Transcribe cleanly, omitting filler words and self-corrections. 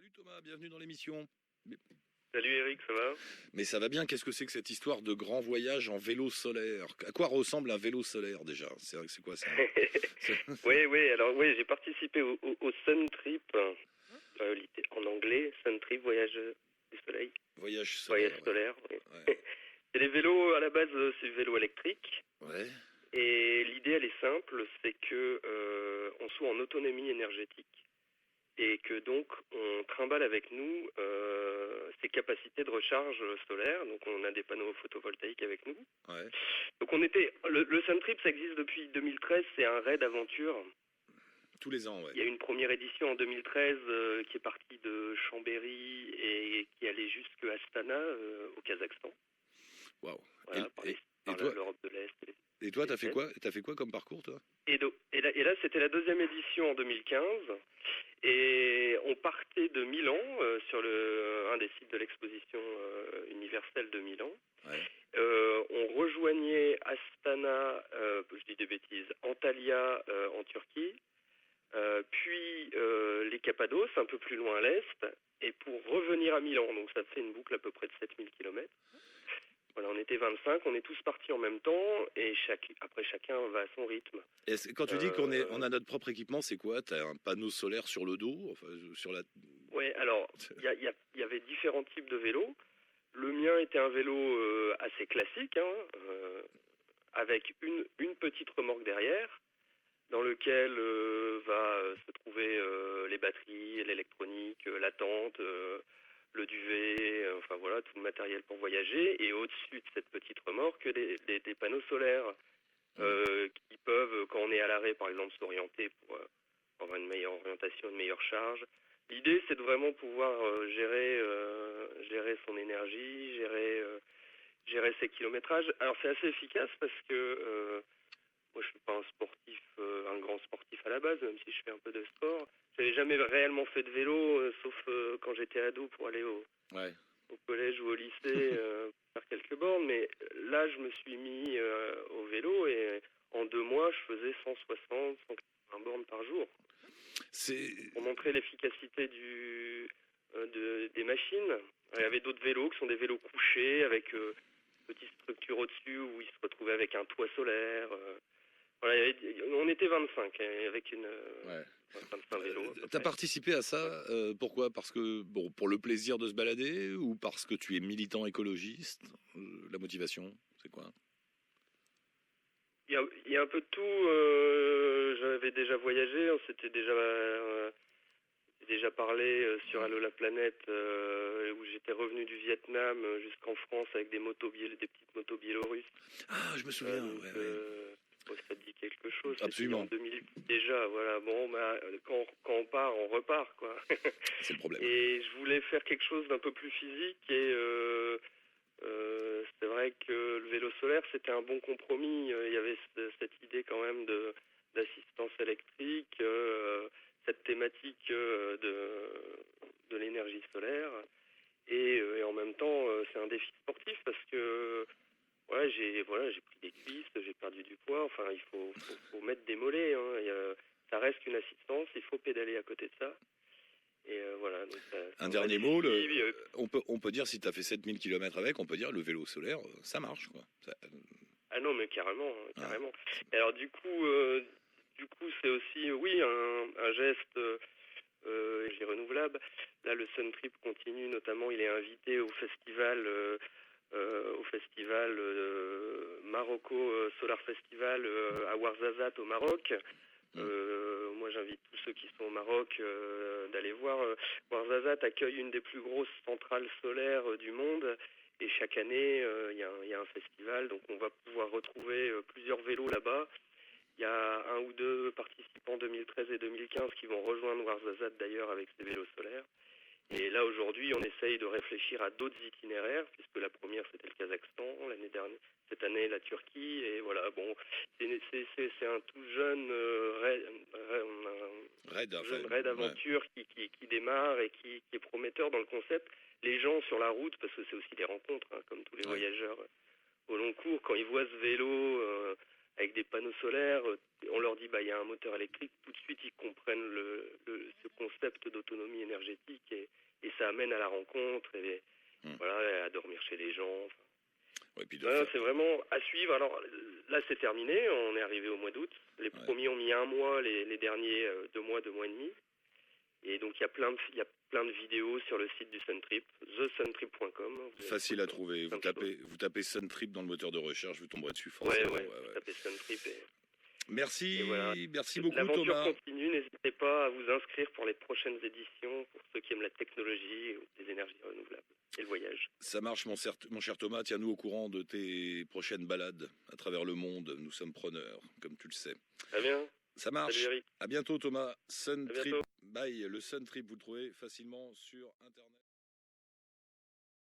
Salut Thomas, bienvenue dans l'émission. Mais, Salut Eric, ça va? mais ça va bien, qu'est-ce que c'est que cette histoire de grand voyage en vélo solaire? À quoi ressemble un vélo solaire déjà? C'est quoi ça? Oui, alors oui, j'ai participé au Sun Trip, en anglais, Sun Trip, voyage du soleil, Voyage voyage solaire, solaire. Oui. ouais. C'est les vélos, à la base, c'est du vélo électrique. Ouais. Et l'idée, elle est simple, c'est que on soit en autonomie énergétique et que donc on trimballe avec nous ces capacités de recharge solaire. Donc on a des panneaux photovoltaïques avec nous. Ouais. Donc le Sun Trip, ça existe depuis 2013, c'est un raid aventure. Tous les ans, ouais. Il y a eu une première édition en 2013 qui est partie de Chambéry et qui allait jusqu'à Astana au Kazakhstan. Waouh. Voilà, par toi, l'Europe de l'Est. et toi, t'as fait quoi? T'as fait quoi comme parcours, toi? Et là, c'était la deuxième édition en 2015. Et on partait de Milan sur un des sites de l'exposition universelle de Milan. Ouais. On rejoignait Astana, je dis des bêtises, Antalya en Turquie, puis les Cappados, un peu plus loin à l'est, et pour revenir à Milan. Donc ça fait une boucle à peu près de 7000 km. Voilà, on était 25, on est tous partis en même temps, et après chacun va à son rythme. Et quand tu dis on a notre propre équipement, c'est quoi? T'as un panneau solaire sur le dos, enfin, sur la... Ouais, alors, il y avait différents types de vélos. Le mien était un vélo assez classique, hein, avec une petite remorque derrière, dans lequel va se trouver les batteries, l'électronique, la tente, le duvet, enfin voilà, tout le matériel pour voyager. Et au-dessus de cette petite remorque, des panneaux solaires qui peuvent, quand on est à l'arrêt, par exemple, s'orienter pour avoir une meilleure orientation, une meilleure charge. L'idée, c'est de vraiment pouvoir gérer son énergie, gérer ses kilométrages. Alors, c'est assez efficace parce que moi, je suis pas un grand sportif à la base, même si je fais un peu de sport. J'avais jamais réellement fait de vélo, sauf quand j'étais ado pour aller Ouais. au collège ou au lycée faire quelques bornes. Mais là, je me suis mis au vélo et en 2 mois, je faisais 160, 180 bornes par jour. Pour montrer l'efficacité des machines. Il y avait d'autres vélos qui sont des vélos couchés avec petite structure au-dessus où ils se retrouvaient avec un toit solaire. Voilà, on était 25 avec Ouais. 25 vélos. T'as participé à ça, pourquoi? Parce que, bon, pour le plaisir de se balader ou parce que tu es militant écologiste? La motivation, c'est quoi? Il y a un peu de tout. J'avais déjà voyagé, on s'était déjà parlé sur Allo la planète, où j'étais revenu du Vietnam jusqu'en France avec des petites motos biélorusses. Ah, je me souviens, Ça dit quelque chose. Absolument. C'était en 2000 déjà, voilà. Bon, quand on part, on repart, quoi. C'est le problème. Et je voulais faire quelque chose d'un peu plus physique et c'est vrai que le vélo solaire, c'était un bon compromis. Il y avait cette idée quand même d'assistance électrique, cette thématique de l'énergie solaire. Et en même temps, c'est un défi sportif parce que j'ai pris des cuisses, j'ai perdu du poids. Enfin, il faut mettre des mollets. Hein. Ça reste qu'une assistance, il faut pédaler à côté de ça. Et voilà. Donc un dernier mot, on peut dire, si tu as fait 7000 km avec, on peut dire le vélo solaire, ça marche, quoi. Ah non, mais carrément, carrément. Et alors du coup, c'est aussi, oui, un geste renouvelable. Là, le Sun Trip continue, notamment, il est invité au festival Marocco Solar Festival à Ouarzazate au Maroc. Moi, j'invite tous ceux qui sont au Maroc d'aller voir. Ouarzazate accueille une des plus grosses centrales solaires du monde. Et chaque année, il y a un festival, donc on va pouvoir retrouver plusieurs vélos là-bas. Il y a un ou deux participants 2013 et 2015 qui vont rejoindre Ouarzazate d'ailleurs avec ces vélos solaires. Et là, aujourd'hui, on essaye de réfléchir à d'autres itinéraires, puisque la première, c'était le Kazakhstan, l'année dernière, cette année, la Turquie, et voilà, bon, c'est un tout jeune raid aventure qui démarre et qui est prometteur dans le concept. Les gens sur la route, parce que c'est aussi des rencontres, hein, comme tous les voyageurs au long cours, quand ils voient ce vélo avec des panneaux solaires. On leur dit il y a un moteur électrique, tout de suite ils comprennent ce concept d'autonomie énergétique et ça amène à la rencontre et voilà, à dormir chez les gens. Ouais, puis C'est vraiment à suivre. Alors là c'est terminé, on est arrivé au mois d'août. Les premiers ont mis 1 mois, les derniers 2 mois, 2 mois et demi. Et donc il y a plein de vidéos sur le site du Suntrip, thesuntrip.com. Facile à trouver. Vous tapez Suntrip dans le moteur de recherche, vous tomberez dessus forcément. Ouais. Vous tapez Suntrip Merci, voilà. Merci beaucoup L'aventure Thomas. continue, n'hésitez pas à vous inscrire pour les prochaines éditions, pour ceux qui aiment la technologie, des énergies renouvelables et le voyage. Ça marche mon cher Thomas, tiens-nous au courant de tes prochaines balades à travers le monde, nous sommes preneurs, comme tu le sais. Très bien. Ça marche. Salut Eric. À bientôt Thomas. Suntrip, bientôt. bye. Le Suntrip, vous le trouvez facilement sur Internet.